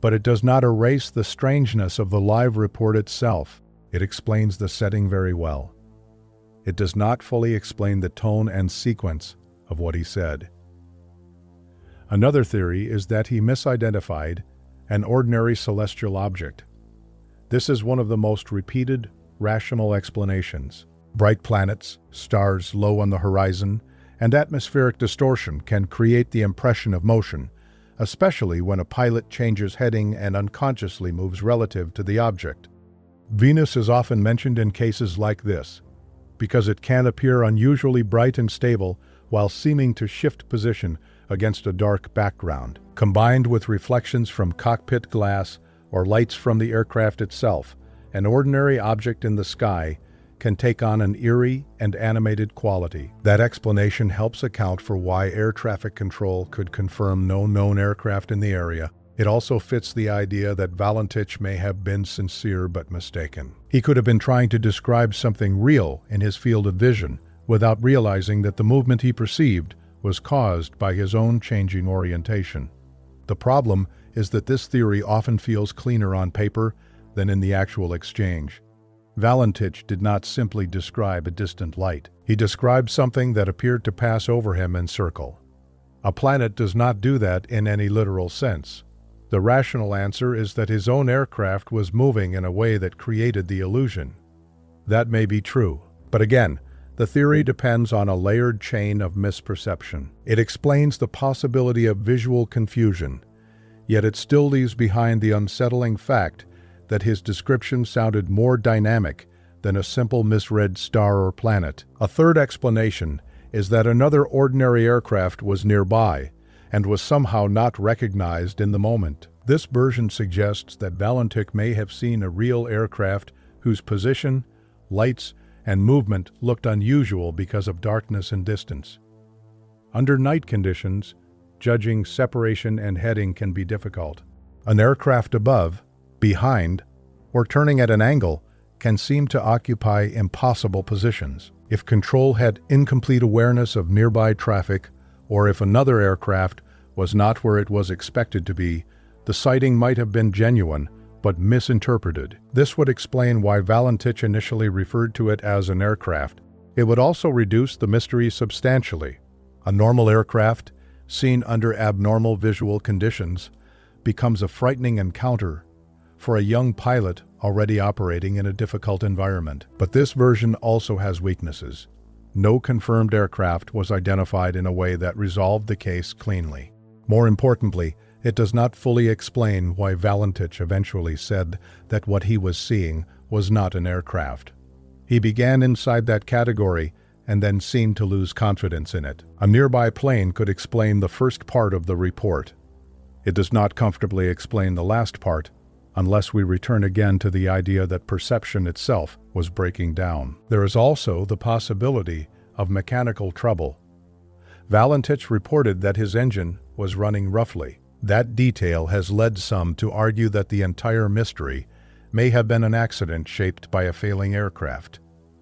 but it does not erase the strangeness of the live report itself. It explains the setting very well. It does not fully explain the tone and sequence of what he said. Another theory is that he misidentified an ordinary celestial object. This is one of the most repeated, rational explanations. Bright planets, stars low on the horizon, and atmospheric distortion can create the impression of motion, especially when a pilot changes heading and unconsciously moves relative to the object. Venus is often mentioned in cases like this, because it can appear unusually bright and stable while seeming to shift position against a dark background. Combined with reflections from cockpit glass or lights from the aircraft itself, an ordinary object in the sky can take on an eerie and animated quality. That explanation helps account for why air traffic control could confirm no known aircraft in the area. It also fits the idea that Valentich may have been sincere but mistaken. He could have been trying to describe something real in his field of vision without realizing that the movement he perceived was caused by his own changing orientation. The problem is that this theory often feels cleaner on paper than in the actual exchange. Valentich did not simply describe a distant light. He described something that appeared to pass over him and circle. A planet does not do that in any literal sense. The rational answer is that his own aircraft was moving in a way that created the illusion. That may be true, but again, the theory depends on a layered chain of misperception. It explains the possibility of visual confusion, yet it still leaves behind the unsettling fact that his description sounded more dynamic than a simple misread star or planet. A third explanation is that another ordinary aircraft was nearby and was somehow not recognized in the moment. This version suggests that Valentich may have seen a real aircraft whose position, lights, and movement looked unusual because of darkness and distance. Under night conditions, judging separation and heading can be difficult. An aircraft above, behind, or turning at an angle can seem to occupy impossible positions. If control had incomplete awareness of nearby traffic, or if another aircraft was not where it was expected to be, the sighting might have been genuine, but misinterpreted. This would explain why Valentich initially referred to it as an aircraft. It would also reduce the mystery substantially. A normal aircraft, seen under abnormal visual conditions, becomes a frightening encounter for a young pilot already operating in a difficult environment. But this version also has weaknesses. No confirmed aircraft was identified in a way that resolved the case cleanly. More importantly, it does not fully explain why Valentich eventually said that what he was seeing was not an aircraft. He began inside that category and then seemed to lose confidence in it. A nearby plane could explain the first part of the report. It does not comfortably explain the last part, unless we return again to the idea that perception itself was breaking down. There is also the possibility of mechanical trouble. Valentich reported that his engine was running roughly. That detail has led some to argue that the entire mystery may have been an accident shaped by a failing aircraft.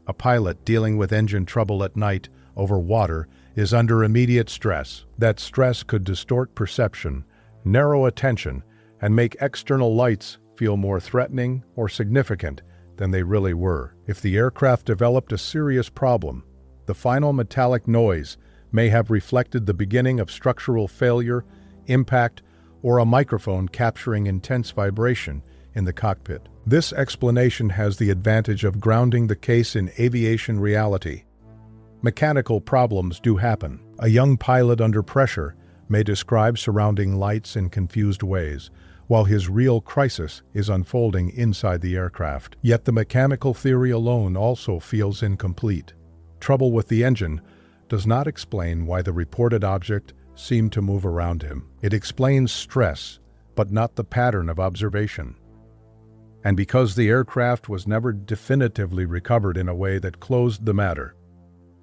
A pilot dealing with engine trouble at night over water is under immediate stress. That stress could distort perception, narrow attention, and make external lights feel more threatening or significant than they really were. If the aircraft developed a serious problem, the final metallic noise may have reflected the beginning of structural failure, impact, or a microphone capturing intense vibration in the cockpit. This explanation has the advantage of grounding the case in aviation reality. Mechanical problems do happen. A young pilot under pressure may describe surrounding lights in confused ways, while his real crisis is unfolding inside the aircraft. Yet the mechanical theory alone also feels incomplete. Trouble with the engine does not explain why the reported object seemed to move around him. It explains stress, but not the pattern of observation. And because the aircraft was never definitively recovered in a way that closed the matter,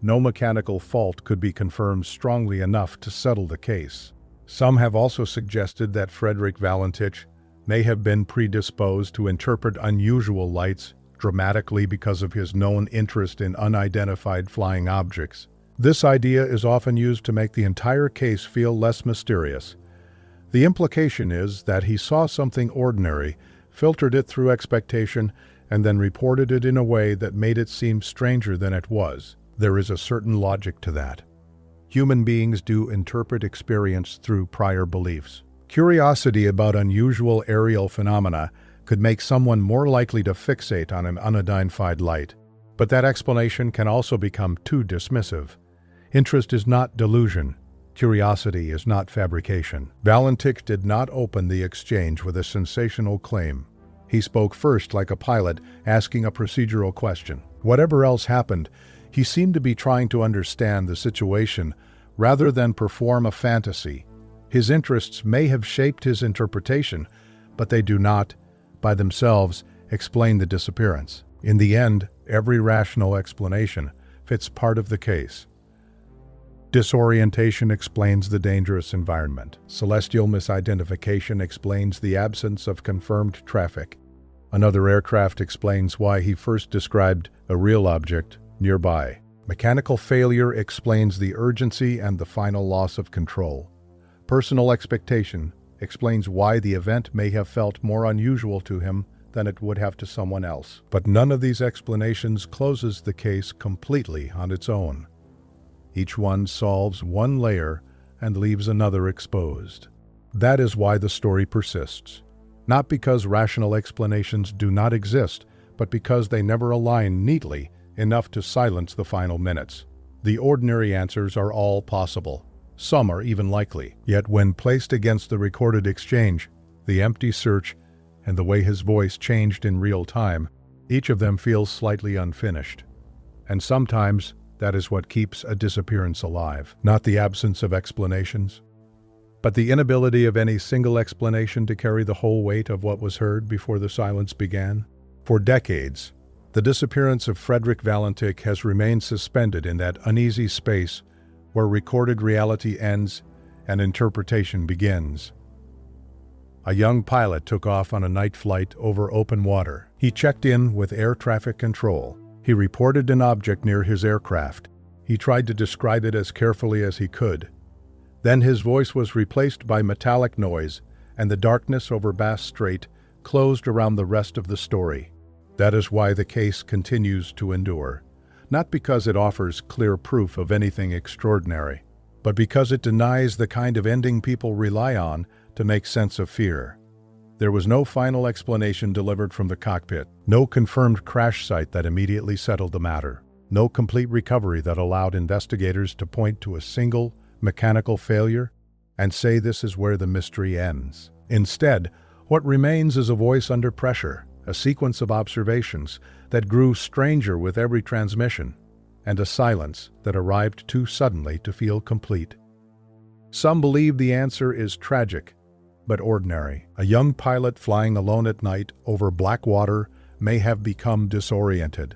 no mechanical fault could be confirmed strongly enough to settle the case. Some have also suggested that Frederick Valentich may have been predisposed to interpret unusual lights dramatically because of his known interest in unidentified flying objects. This idea is often used to make the entire case feel less mysterious. The implication is that he saw something ordinary, filtered it through expectation, and then reported it in a way that made it seem stranger than it was. There is a certain logic to that. Human beings do interpret experience through prior beliefs. Curiosity about unusual aerial phenomena could make someone more likely to fixate on an unidentified light. But that explanation can also become too dismissive. Interest is not delusion. Curiosity is not fabrication. Valentich did not open the exchange with a sensational claim. He spoke first like a pilot asking a procedural question. Whatever else happened, he seemed to be trying to understand the situation rather than perform a fantasy. His interests may have shaped his interpretation, but they do not, by themselves, explain the disappearance. In the end, every rational explanation fits part of the case. Disorientation explains the dangerous environment. Celestial misidentification explains the absence of confirmed traffic. Another aircraft explains why he first described a real object nearby. Mechanical failure explains the urgency and the final loss of control. Personal expectation explains why the event may have felt more unusual to him than it would have to someone else. But none of these explanations closes the case completely on its own. Each one solves one layer and leaves another exposed. That is why the story persists. Not because rational explanations do not exist, but because they never align neatly enough to silence the final minutes. The ordinary answers are all possible. Some are even likely. Yet when placed against the recorded exchange, the empty search, and the way his voice changed in real time, each of them feels slightly unfinished. And sometimes that is what keeps a disappearance alive. Not the absence of explanations, but the inability of any single explanation to carry the whole weight of what was heard before the silence began. For decades, the disappearance of Frederick Valentich has remained suspended in that uneasy space where recorded reality ends and interpretation begins. A young pilot took off on a night flight over open water. He checked in with air traffic control. He reported an object near his aircraft. He tried to describe it as carefully as he could. Then his voice was replaced by metallic noise, and the darkness over Bass Strait closed around the rest of the story. That is why the case continues to endure. Not because it offers clear proof of anything extraordinary, but because it denies the kind of ending people rely on to make sense of fear. There was no final explanation delivered from the cockpit, no confirmed crash site that immediately settled the matter, no complete recovery that allowed investigators to point to a single mechanical failure and say this is where the mystery ends. Instead, what remains is a voice under pressure, a sequence of observations that grew stranger with every transmission, and a silence that arrived too suddenly to feel complete. Some believe the answer is tragic, but ordinary. A young pilot flying alone at night over black water may have become disoriented.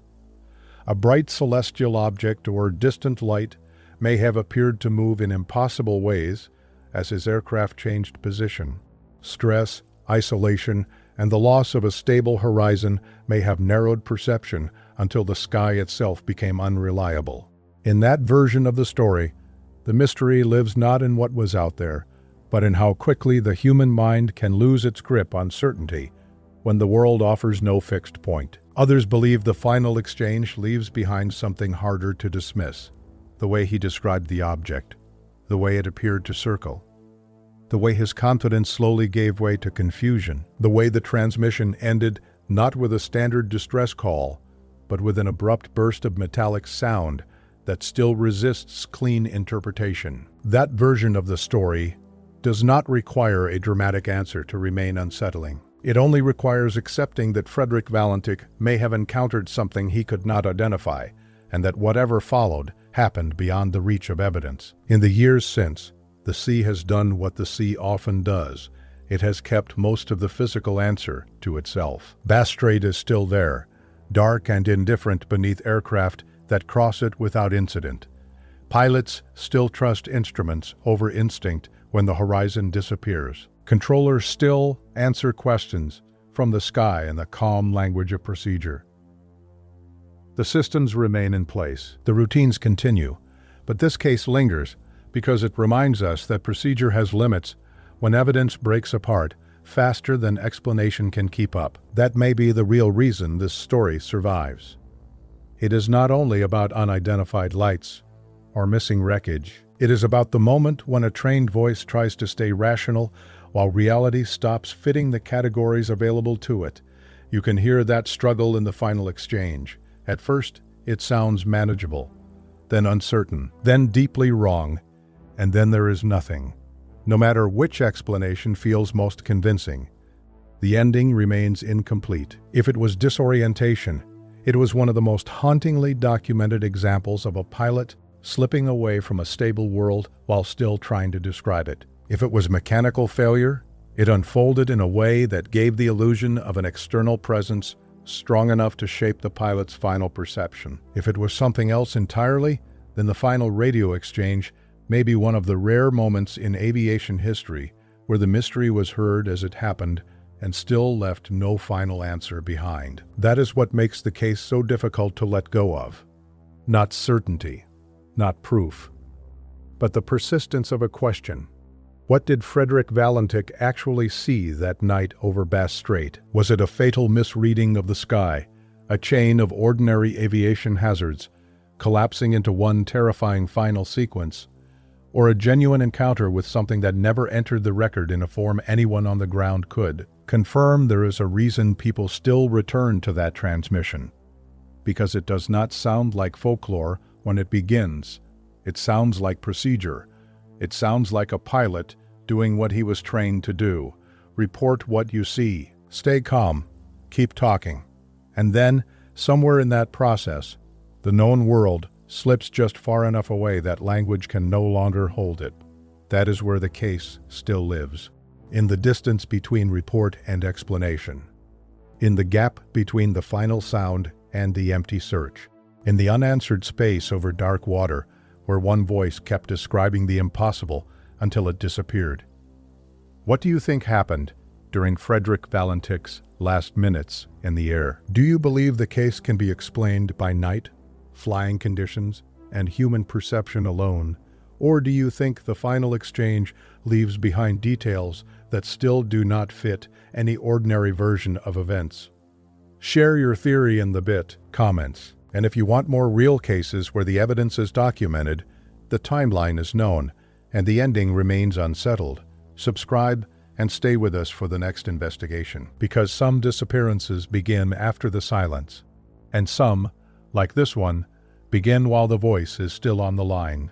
A bright celestial object or distant light may have appeared to move in impossible ways as his aircraft changed position. Stress, isolation, and the loss of a stable horizon may have narrowed perception until the sky itself became unreliable. In that version of the story, the mystery lives not in what was out there, but in how quickly the human mind can lose its grip on certainty when the world offers no fixed point. Others believe the final exchange leaves behind something harder to dismiss: the way he described the object, the way it appeared to circle, the way his confidence slowly gave way to confusion, the way the transmission ended not with a standard distress call, but with an abrupt burst of metallic sound that still resists clean interpretation. That version of the story does not require a dramatic answer to remain unsettling. It only requires accepting that Frederick Valentich may have encountered something he could not identify, and that whatever followed happened beyond the reach of evidence. In the years since, the sea has done what the sea often does. It has kept most of the physical answer to itself. Bass Strait is still there, dark and indifferent beneath aircraft that cross it without incident. Pilots still trust instruments over instinct when the horizon disappears. Controllers still answer questions from the sky in the calm language of procedure. The systems remain in place. The routines continue, but this case lingers because it reminds us that procedure has limits when evidence breaks apart faster than explanation can keep up. That may be the real reason this story survives. It is not only about unidentified lights or missing wreckage. It is about the moment when a trained voice tries to stay rational while reality stops fitting the categories available to it. You can hear that struggle in the final exchange. At first, it sounds manageable, then uncertain, then deeply wrong, and then there is nothing. No matter which explanation feels most convincing, The ending remains incomplete. If it was disorientation, it was one of the most hauntingly documented examples of a pilot slipping away from a stable world while still trying to describe it. If it was mechanical failure, it unfolded in a way that gave the illusion of an external presence strong enough to shape the pilot's final perception. If it was something else entirely, then the final radio exchange may be one of the rare moments in aviation history where the mystery was heard as it happened and still left no final answer behind. That is what makes the case so difficult to let go of. Not certainty, not proof, but the persistence of a question. What did Frederick Valentich actually see that night over Bass Strait? Was it a fatal misreading of the sky, a chain of ordinary aviation hazards, collapsing into one terrifying final sequence, or a genuine encounter with something that never entered the record in a form anyone on the ground could? Confirm there is a reason people still return to that transmission. Because it does not sound like folklore when it begins. It sounds like procedure. It sounds like a pilot doing what he was trained to do. Report what you see. Stay calm. Keep talking. And then, somewhere in that process, the known world slips just far enough away that language can no longer hold it. That is where the case still lives. In the distance between report and explanation. In the gap between the final sound and the empty search. In the unanswered space over dark water, where one voice kept describing the impossible until it disappeared. What do you think happened during Frederick Valentich's last minutes in the air? Do you believe the case can be explained by night, flying conditions, and human perception alone? Or do you think the final exchange leaves behind details that still do not fit any ordinary version of events? Share your theory in the comments. And if you want more real cases where the evidence is documented, the timeline is known, and the ending remains unsettled, subscribe and stay with us for the next investigation. Because some disappearances begin after the silence, and some, like this one, begin while the voice is still on the line.